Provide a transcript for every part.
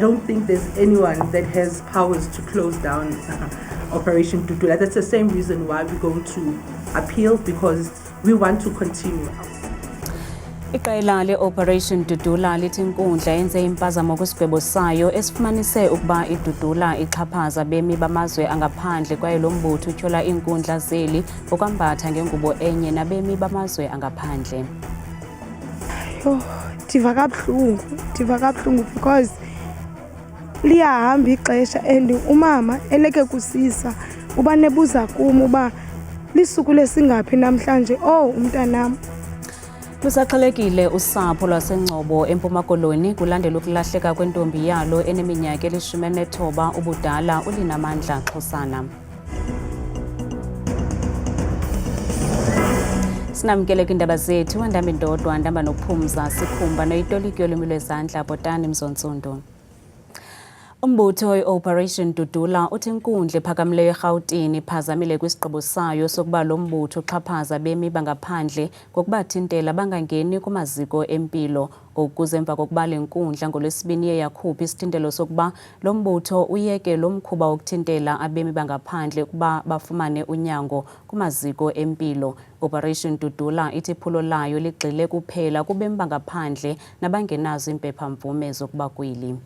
don't think there's anyone that has powers to close down Operation Dudula. That's the same reason why we're going to appeal, because we want to continue. Iqela le-Operation Dudula lithi inkundla yenze impazamo kwisigwebo sayo esifumanise ukuba iDudula ixhaphaza bemi bamazwe angaphandle kwaye lo mbutho utyhola iinkundla zeli ngokwambatha ngengubo enye nabemi bamazwe angaphandle. Ndiva kabuhlungu because liyahamba ixesha and umama eleke kusisa uba nebuza kum uba lisuku lesingaphi namhlanje umntanam. Lusaxhelekile usapho lwaseNgcobo eMpuma Koloni kulandela ukulahleka kwentombi yalo eneminyaka eli-19 ubudala uLinamandla Xhosana. Sinamkele kwindaba zethu wandamba indodwa ndamba nophumza sikhumba noyitoliki yolwimi lwezandla Botani Mzontsundu. Umbutho we-Operation Dudula uthi inkundla ephakamileyo eRhawutini iphazamile kwisigqibo sayo sokuba lo mbutho uxhaphaza bemi bangaphandle ngokubathintela bangangeni kumaziko empilo, ukuze emva kokuba le nkundla ngoLwesibini iye yakhupha isithintelo sokuba lo mbutho uyeke lo mkhuba wokuthintela abemi bangaphandle ukuba bafumane unyango kumaziko empilo. Operation Dudula ithi iphulo layo ligxile kuphela kubemi bangaphandle nabangenazo iimpephamvume zokuba kweli.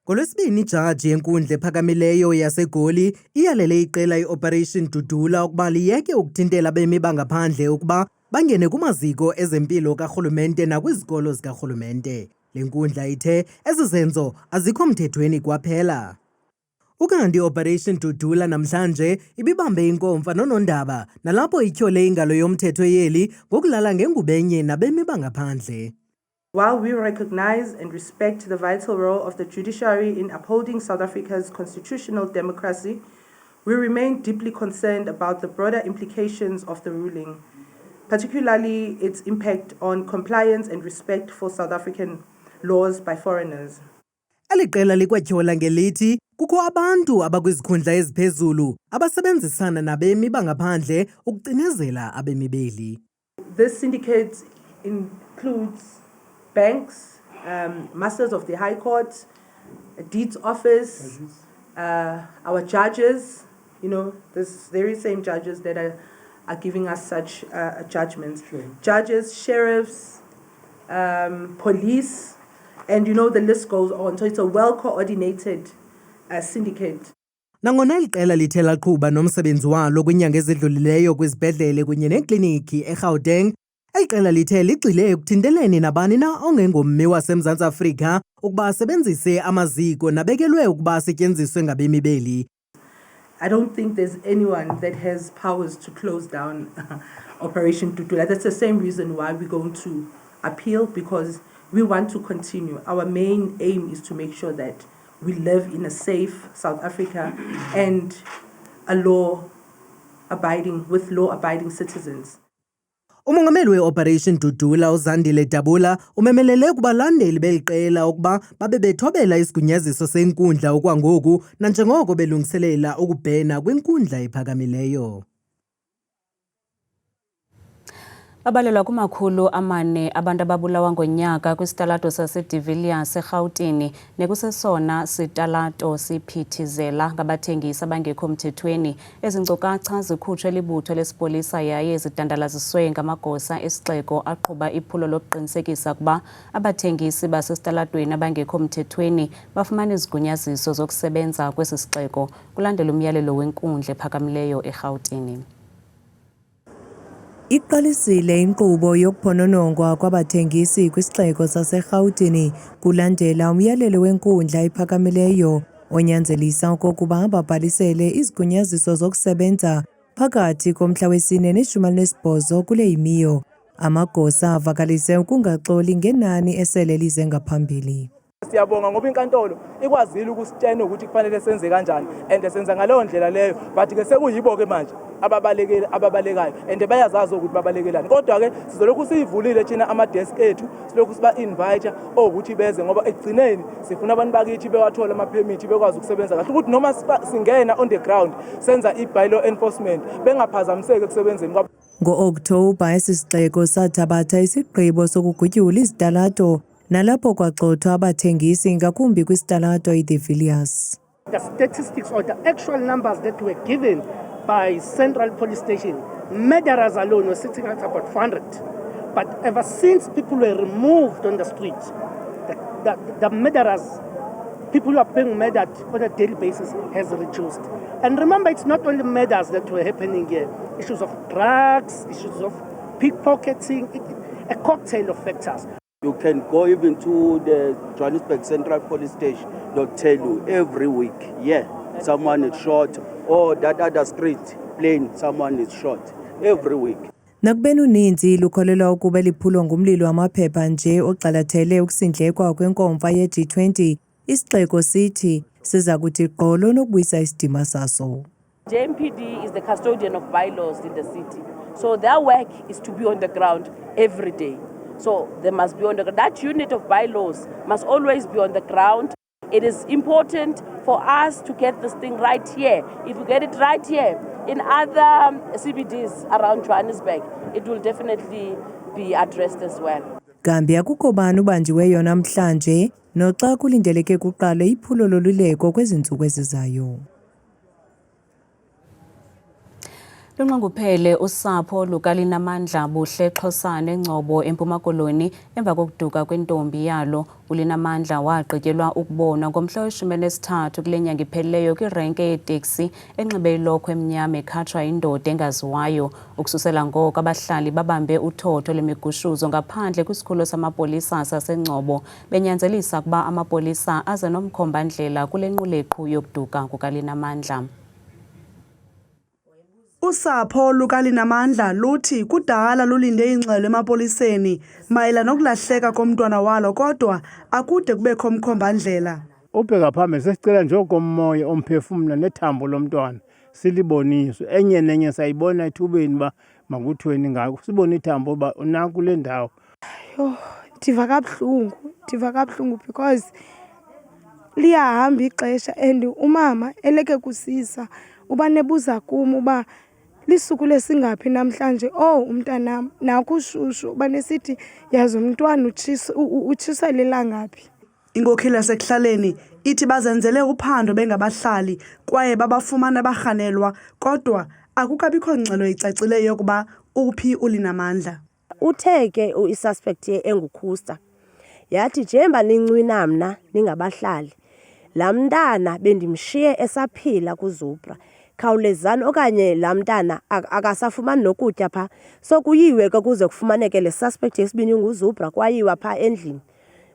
NgoLwesibini ijaji yenkundla ephakamileyo yaseGoli iyalele iqela i-Operation Dudula ukuba liyeke ukuthintela abemi bangaphandle ukuba bangene kumaziko ezempilo karhulumente nakwizikolo zikarhulumente. Le nkundla ithe ezi zenzo azikho mthethweni kwaphela. Ukanti i-Operation Dudula namhlanje ibibambe inkomfa nonondaba nalapho ityhole ingalo yomthetho yeli ngokulala ngengubo enye nabemi bangaphandle. While we recognize and respect the vital role of the judiciary in upholding South Africa's constitutional democracy, we remain deeply concerned about the broader implications of the ruling, particularly its impact on compliance and respect for South African laws by foreigners. Eli qela likwatyhola ngelithi kukho abantu abakwizikhundla eziphezulu abasebenzisana nabemi bangaphandle ukucinezela abemi beli. This syndicate includes banks, masters of the High Court, Deeds Office, our judges, this very same judges that are giving us such judgments. Sure. Judges, sheriffs, police, and the list goes on. So it's a well-coordinated syndicate. Nangona eli qela lithe laqhuba nomsebenzi walo kwinyanga ezidlulileyo kwizibhedlele kunye nekliniki eGauteng, eli qela lithe ligxile ekuthinteleni nabani na ongengommi waseMzantsi Afrika ukuba asebenzise amaziko nabekelwe ukuba asetyenziswe ngabemi beli. I don't think there's anyone that has powers to close down Operation Dudula. That's the same reason why we're going to appeal, because we want to continue. Our main aim is to make sure that we live in a safe South Africa and with law-abiding citizens. Umongameli we-Operation Dudula uZandile Dabula umemelele kubalandeli beli qela ukuba babe bethobela isigunyaziso senkundla okwangoku nanjengoko belungiselela ukubhena kwinkundla ephakamileyo. Babalelwa ku400 abantu ababulawa ngonyaka kwisitalato saseDe Villiers eRhawutini nekusesona sitalato siphithizela ngabathengisi abangekho mthethweni. Ezi nkcukacha zikhutshwe libutho lesipolisa yaye zidandalaziswe ngamagosa esixeko aqhuba iphulo lokuqinisekisa ukuba abathengisi basesitalatweni abangekho mthethweni bafumana izigunyaziso zokusebenza kwesi sixeko kulandela umyalelo wenkundla ephakamileyo eRhawutini. Iqalisile inkqubo yokuphononongwa kwabathengisi kwisixeko saseRhawutini kulandela umyalelo wenkundla ephakamileyo onyanzelisa okokuba babhalisele izigunyaziso zokusebenza phakathi komhla wesine ne-18 kule imiyo. Amagosa avakalise ukungaxoli ngenani esele lize ngaphambili. Siyabonga ngoba inkantolo ikwazile ukusitshena ukuthi kufanele senze kanjani and senza ngaleyo ndlela leyo, but ke sekuyibo ke manje ababalekayo and bayazazi ukuthi babalekelani. Kodwa ke sizolokhu siyivulile thina ama-desk ethu, silokhu siba-invite ukuthi beze ngoba ekugcineni sifuna abantu bakithi bewathola ama-permit bekwazi ukusebenza kahle, ukuthi noma singena on the ground senza i-bylaw enforcement bengaphazamiseki ekusebenzeni kwabo. Ngo-Okthobha esi sixeko sathabatha isigqibo sokugutyula izitalato nalapho kwagxothwa abathengisi ngakumbi kwisitalato iThe Villiers. The statistics or the actual numbers that were given by Central Police Station, murderers alone were sitting at about 400. But ever since people were removed on the streets, the murderers, people who are being murdered on a daily basis has reduced. And remember, it's not only murders that were happening here. Issues of drugs, issues of pickpocketing, a cocktail of factors. You can go even to the Johannesburg Central Police Station. They'll tell you every week, someone is shot, or that other street lane, someone is shot every week. Nakubeni uninzi lukholelwa ukuba liphulwa ngumlilo wamaphepha nje ogxalathele ukusindlekwa kwenkomfa ye-G20, isixeko sithi siza kuthi gqolo nokubuyisa isidima saso. JMPD is the custodian of bylaws in the city. So their work is to be on the ground every day. So they must be on the ground. That unit of bylaws must always be on the ground. It is important for us to get this thing right here. If we get it right here, in other CBDs around Johannesburg, it will definitely be addressed as well. Kambi akukho bani ubanjiweyo namhlanje noxa kulindeleke kuqale iphulo loluleko kwezintsuku ezizayo. Lunxunguphele usapho lukaLinamandla Buhle Xhosana eNgcobo eMpuma Koloni emva kokuduka kwentombi yalo. uLinamandla wagqityelwa ukubonwa ngomhla we-13 kule nyanga iphelileyo kwirenke yeteksi enxibe ilokhwe emnyama ekhatshwa indoda engaziwayo. Ukususela ngoko abahlali babambe uthotho lemigushuzo ngaphandle kwisikhululo samapolisa saseNgcobo benyanzelisa ukuba amapolisa aze nomkhombandlela kule nquleqhu yokuduka kukaLinamandla. Usapho lukaLinamandla luthi kudala lulinde ingxelo emapoliseni mayelana nokulahleka komntwana walo kodwa akude kubekho umkhombandlela. Ubheka phambili sesicela nje okomoya omphefumula nethambo lomntwana siliboniswe enye nenye sayibona ethubeni ba makuthiweni ngako sibone ithambo ba unaku le ndawo. Ndiva kabuhlungu because liyahamba ixesha and umama eleke kusisa uba nebuza kum uba lisuku lesingaphi namhlanje umntanam nakushushu uba nesithi yazi umntwana utshisa lelangaphi. Inkokheli yasekuhlaleni ithi bazenzele uphando bengabahlali kwaye babafumana barhanelwa kodwa akukabikho ngxelo icacileyo yokuba uphi uLinamandla. Uthe ke isuspect engukhusta yathi njemba nincwina mna ningabahlali laa mntana bendimshiye esaphila kuZupra khawulezani okanye laa mntana akasafumani nokutya phaa so kuyiwe ke kuze kufumaneke le suspect yesibini nguZupra kwayiwa phaa endlini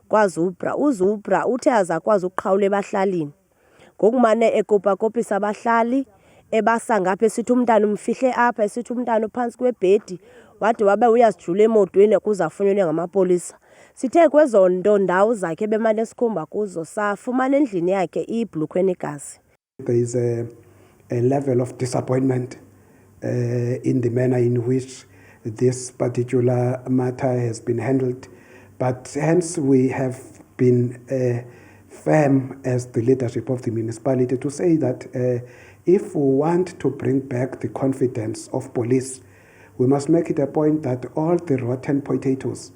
kwaZupra. uZupra uthe azakwazi ukuqhawula ebahlalini ngokumane ekopakopisa abahlali ebasa ngapha esithi umntana umfihle apha esithi umntana uphantsi kwebhedi wade wabe uyazijula emotweni kuzafunyenwe ngamapolisa. Sithe kwezo ndawo zakhe bemane sikhomba kuzo safumana endlini yakhe ibhlukhwe negazi. There is a level of disappointment in the manner in which this particular matter has been handled, but hence we have been firm as the leadership of the municipality to say that if we want to bring back the confidence of police, we must make it a point that all the rotten potatoes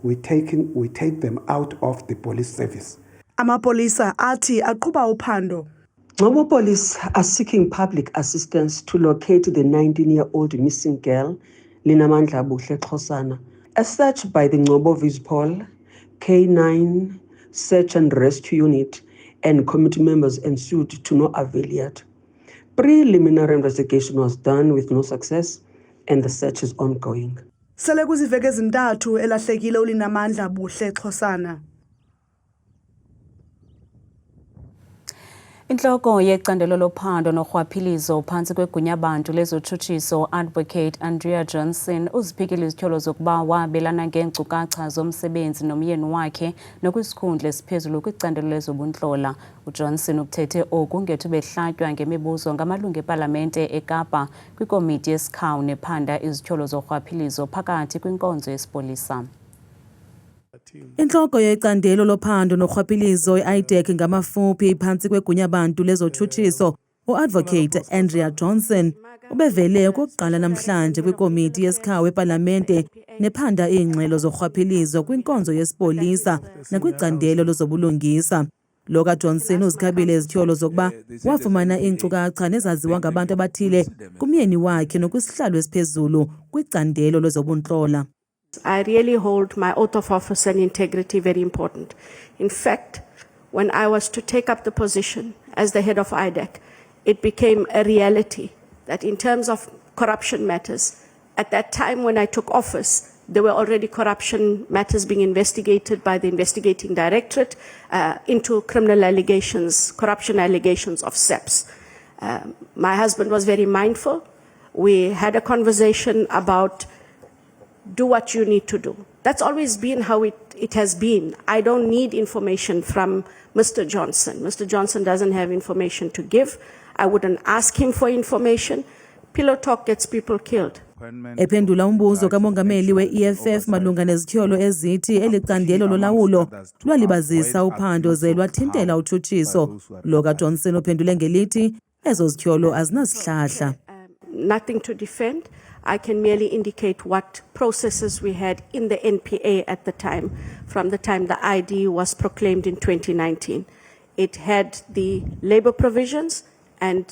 we take them out of the police service. Amapolisa athi aqhuba uphando. Ngcobo Police are seeking public assistance to locate the 19-year-old missing girl, Linamandla Buhle Xhosana. As searched by the Ngcobo Vispol, K9 Search and Rescue Unit and committee members ensued to no avail yet. Preliminary investigation was done with no success and the search is ongoing. Sele kuziveke ezintathu elahlekile uLinamandla Buhle Xhosana. Inhloko yecandelo lophando norhwaphilizo phantsi kwegunyabantu lezotshutshiso Advocate Andrea Johnson uziphikile izityholo zokuba wabelana ngeenkcukacha zomsebenzi nomyeni wakhe nokwisikhundla esiphezulu kwicandelo lezobuntlala. uJohnson ukuthethe oku ngethuba ehlatywa ngemibuzo ngamalungu epalamente eKapa kwikomiti yeSikhawu nephanda izityholo zorhwaphilizo phakathi kwinkonzo yesipolisa. Inhloko yecandelo lophando norhwaphilizo iDEC ngamafuphi phantsi kwegunyabantu lezotshutshiso uAdvocate Andrea Johnson ubevele okokuqala namhlanje kwikomiti yesikhawu epalamente nephanda iingxelo zorhwaphilizo kwinkonzo yesipolisa nakwicandelo lozobulungisa. Lo kaJohnson uzikhabile izithyolo zokuba wafumana iinkcukacha nezaziwa ngabantu abathile kumyeni wakhe nokwisihlalo esiphezulu kwicandelo lezobuntlolo. I really hold my oath of office and integrity very important. In fact, when I was to take up the position as the head of IDEC, it became a reality that in terms of corruption matters, at that time when I took office, there were already corruption matters being investigated by the investigating directorate into criminal allegations, corruption allegations of SEPs. My husband was very mindful. We had a conversation about do what you need to do. That's always been how it has been. I don't need information from Mr. Johnson. Mr. Johnson doesn't have information to give. I wouldn't ask him for information. Pillow talk gets people killed. Ephendula umbuzo kamongameli we-EFF malunga nezithyolo ezithi elicandelo lolawulo lwalibazisa uphando ze lwathintela utshutshiso. Lo kaJohnson uphendule ngelithi ezo zithyolo azinasihlahla. Nothing to defend. I can merely indicate what processes we had in the NPA at the time, from the time the ID was proclaimed in 2019. It had the labor provisions and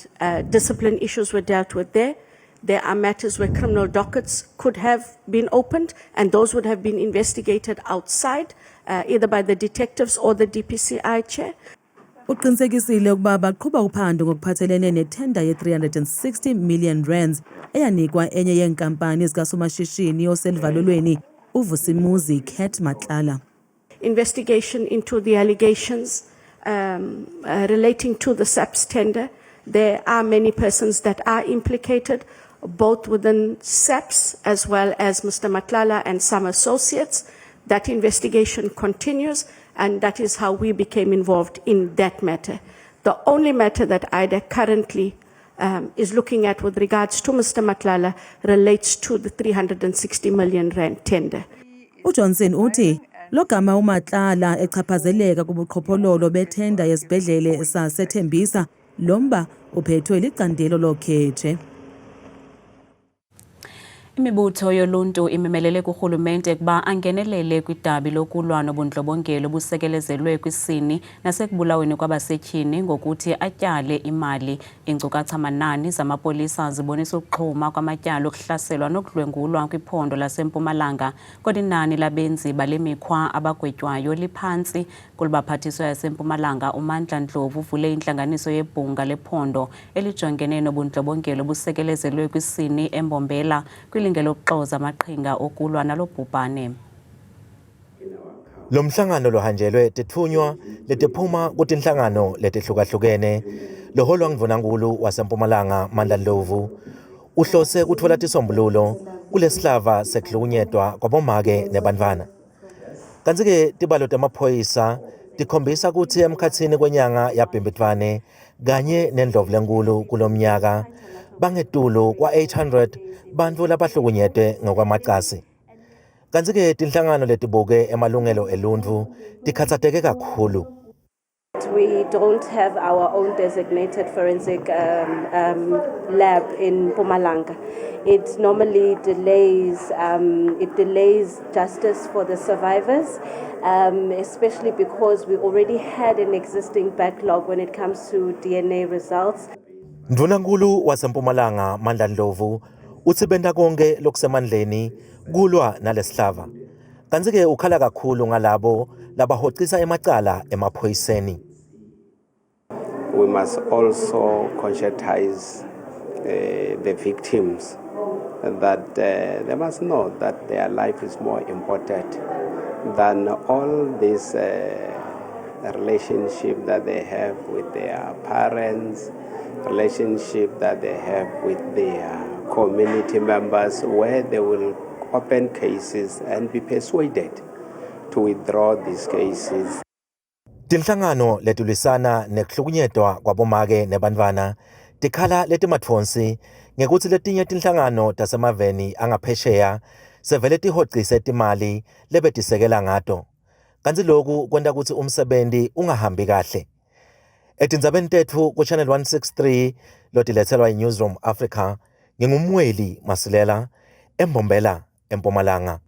discipline issues were dealt with there. There are matters where criminal dockets could have been opened and those would have been investigated outside, either by the detectives or the DPCI chair. Uqinisekisile ukuba baqhuba uphando ngokuphathelene nethenda ye-360 million rands eyanikwa enye yeenkampani zikasomashishini oselivalelweni uVusimuzi Kate Matlala. Investigation into the allegations relating to the SAPS tender. There are many persons that are implicated, both within SAPS as well as Mr. Matlala and some associates. That investigation continues, and that is how we became involved in that matter. The only matter that IDEC currently is looking at with regards to Mr. Matlala relates to the 360 million rand tender. UJohnson uthi lo gama uMatlala echaphazeleka kubuqhophololo bethenda yesibhedlele saseThembisa lomba uphethwe licandelo lokheje. Imibutho yoluntu imemelele kurhulumente kuba angenelele kwidabi lokulwa nobundlobongela obusekelezelwe kwisini nasekubulaweni kwabasetyhini ngokuthi atyale imali. Iinkcukacha manani zamapolisa zibonisa ukuxhuma kwamatyala okuhlaselwa nokudlwengulwa kwiphondo laseMpumalanga, kodwa inani labenzi bale mikhwa abagwetywayo liphantsi. Kulubaphathiswa yaseMpumalanga uMandla Ndlovu uvule intlanganiso yebhunga lephondo elijongene nobundlobongela obusekelezelwe kwisini eMbombela kwilingelo lokuxoza amaqhinga okulwa nalo bhubhane. Lo mhlangano lohanjelwe tethunywa letiphuma kutinhlangano letihlukahlukene. Loholwa ngumvunankulu waseMpumalanga Mandla Ndlovu uhlose kuthola tisombululo kulesihlava sekuhlukunyetwa kwabomake nebantfwana. Kanti-ke tibalo tamaphoyisa tikhombisa ukuthi emkhatsini kwenyanga yaBhimbidvwane kanye neNdlovulenkulu kulomnyaka bangetulu kwa-800 bantfu labahlukunyetwe ngokwamacasi. Kanti-ke tinhlangano letibuke emalungelo eluntfu tikhatsateke kakhulu. We don't have our own designated forensic lab in Mpumalanga. It normally delays justice for the survivors, especially because we already had an existing backlog when it comes to DNA results. Ndvunankulu waseMpumalanga Mandla Ndlovu uthi benta konke lokusemandleni kulwa nalesihlava. Kanti-ke ukhala kakhulu ngalabo labahocisa emacala emaphoyiseni. We must also conscientize the victims that they must know that their life is more important than all this relationship that they have with their parents, relationship that they have with their community members, where they will open cases and be persuaded to withdraw these cases. Tinhlangano letulwisana nekuhlukunyetwa kwabomake nebantfwana tikhala letimatfonsi ngekuthi letinye tinhlangano tasemaveni angaphesheya sevele tihocise timali lebetisekela ngato. Kanti loku kwenta ukuthi umsebenti ungahambi kahle. Etindzabeni tethu ku Channel 163 lotiletselwa iNewsroom Africa ngingumweli Masilela eMbombela eMpumalanga.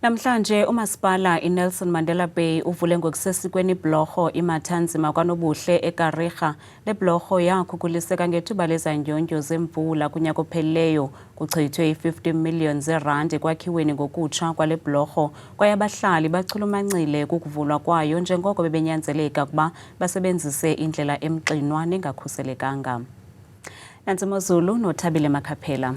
Namhlanje umasipala iNelson Mandela Bay uvule ngokusesikweni ibhlorho imathanzima kwanobuhle eKarega. Le bhlorho yakhukuliseka ngethuba lezanyondyo zemvula kunyaka ophelileyo. Kuchithwe i-50 million zeerandi ekwakhiweni ngokutsha kwale bhlorho, kwaye abahlali bachulumancile kukuvulwa kwayo njengoko bebenyanzeleka ukuba basebenzise indlela emxinwa nengakhuselekanga. Nantsi imozulu noThabile Makhaphela.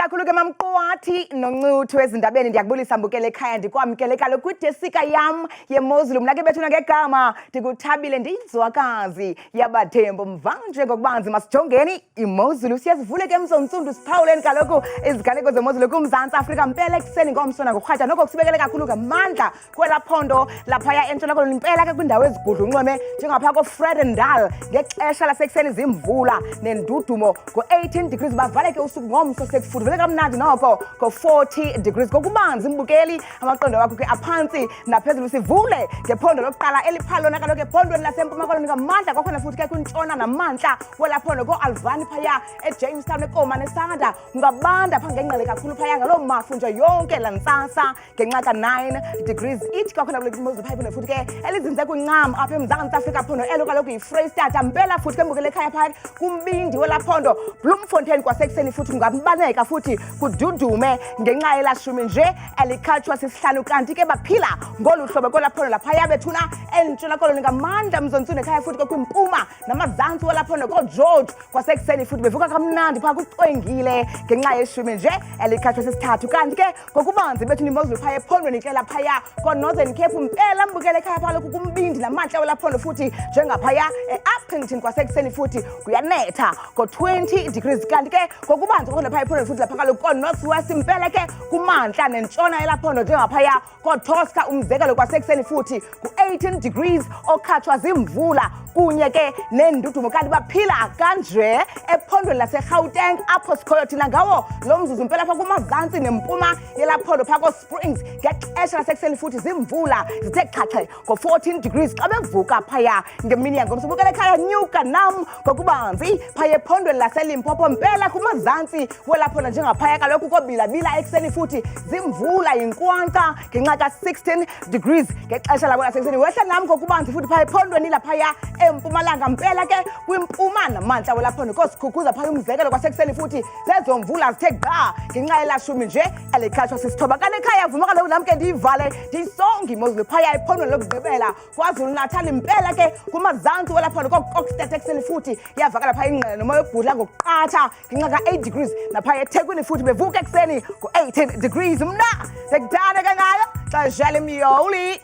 Kakhulu ke mamqwathi noncuthu ezindabeni ndiyakubulisa mbukele ekhaya ndikwamkele kaloku kwidesika yam yemozulu mna ke bethuna ngegama ndikuThabile ndiyinzwakazi yabathembu mvanje ngokubanzi masijongeni imozulu siyazivule ke mzontsundu siphawuleni kaloku iziganeko zemozulu kuMzantsi Afrika mpela ekuseni ngomsona ngorhatya noko kusibekele kakhulu ngamandla kwela phondo laphaya entshona koloni mpela ke kwindawo ezigudlunxweme njengapha koFredendal ngexesha lasekuseni zimvula nendudumo ngo-18 degrees bavaleke usuku ngomso sekufudumele kamnandi noko ko-40 degrees kokubanzi mbukeli amaqondo wakho ke aphantsi naphezulu sivule ngephondo lokuqala eliphalona kaloku ephondweni lasempuma koloni ngamandla kwakhona futhi ke kwintshona namantla welaphondo ko-Alvani phaya eJamestown eKomane Sanda ungabanda phaa ngengqele kakhulu phaya ngaloo mafu nje yonke la ntsasa ngenxa ka-9 degrees ithi kwakhona kule imozulu phaya iphinde futhi ke elizinze kwincam apha eMzantsi Afrika phondo elo kaloku yiFreystata mpela futhi ke mbukele ekhaya phaya kumbindi welaphondo Bloemfontein kwasekuseni futhi kungabaneka futhi kududume ngenxa yelashumi nje elikhatshwa sisihlanu kanti ke baphila ngolu hlobo kwelaphondo laphaya bethuna entshona koloni ngamandla mzontsundu ekhaya futhi ke kwimpuma namazantsi welaphondo koGeorge kwasekuseni futhi bevuka kamnandi phaa kucwengile ngenxa yeshumi nje elikhatshwa sisithathu kanti ke ngokubanzi bethuna imozulu phaya ephondweni ke laphaya koNorthern Cape mpela mbukele ekhaya phaa lokhu kumbindi namantla welaphondo futhi njengaphaya eUppington kwasekuseni futhi kuyanetha ko-20 degrees kanti ke ngokubanzi kwakhona phaya ephondweni futhi lapha kaloku ko-Northwest mpela ke kumantla nentshona elaphondo njengaphaya koTosca umzekelo kwasekuseni futhi ku-18 degrees okhatshwa zimvula kunye ke nendudumo kanti baphila kanje ephondweni laseGauteng apho sikhoyo thina ngawo lo mzuzu mpela phaa kumazantsi nempuma yelaphondo phaa koSprings ngexesha lasekuseni futhi zimvula zithe chache ngo-14 degrees xa bevuka phaya ngemini yangomso bukele ekhaya nyuka nam ngokubanzi phaya ephondweni laseLimpopo mpela kumazantsi welaphondo njengaphaya kaloku kobilabila ekuseni futhi zimvula yinkwankca ngenxa ka-16 degrees ngexesha labo lasekuseni wehla nam ngokubanzi futhi phaya ephondweni laphaya eMpumalanga mpela ke kwimpuma namantla welaphondo kosikhukhuza phaya umzekelo kwasekuseni futhi zezo mvula zithe gqa ngenxa yelashumi nje elikhatshwa sisithoba kanti ekhaya vuma kaloku nam ke ndiyivale ndiyisonge imozulu phaya ephondweni lokugqibela KwaZulu-Natal mpela ke kumazantsi welaphondo koKokstad ekuseni futhi iyavakala phaya ingqele nomoya yokubhudla ngokuqatha ngenxa ka-8 degrees naphaya eThekwini futhi bevuka ekuseni ku-18 degrees mna sekudane ke ngayo xesha lemyoli.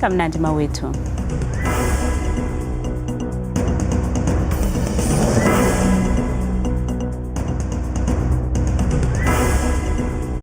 Kamnandi mawethu.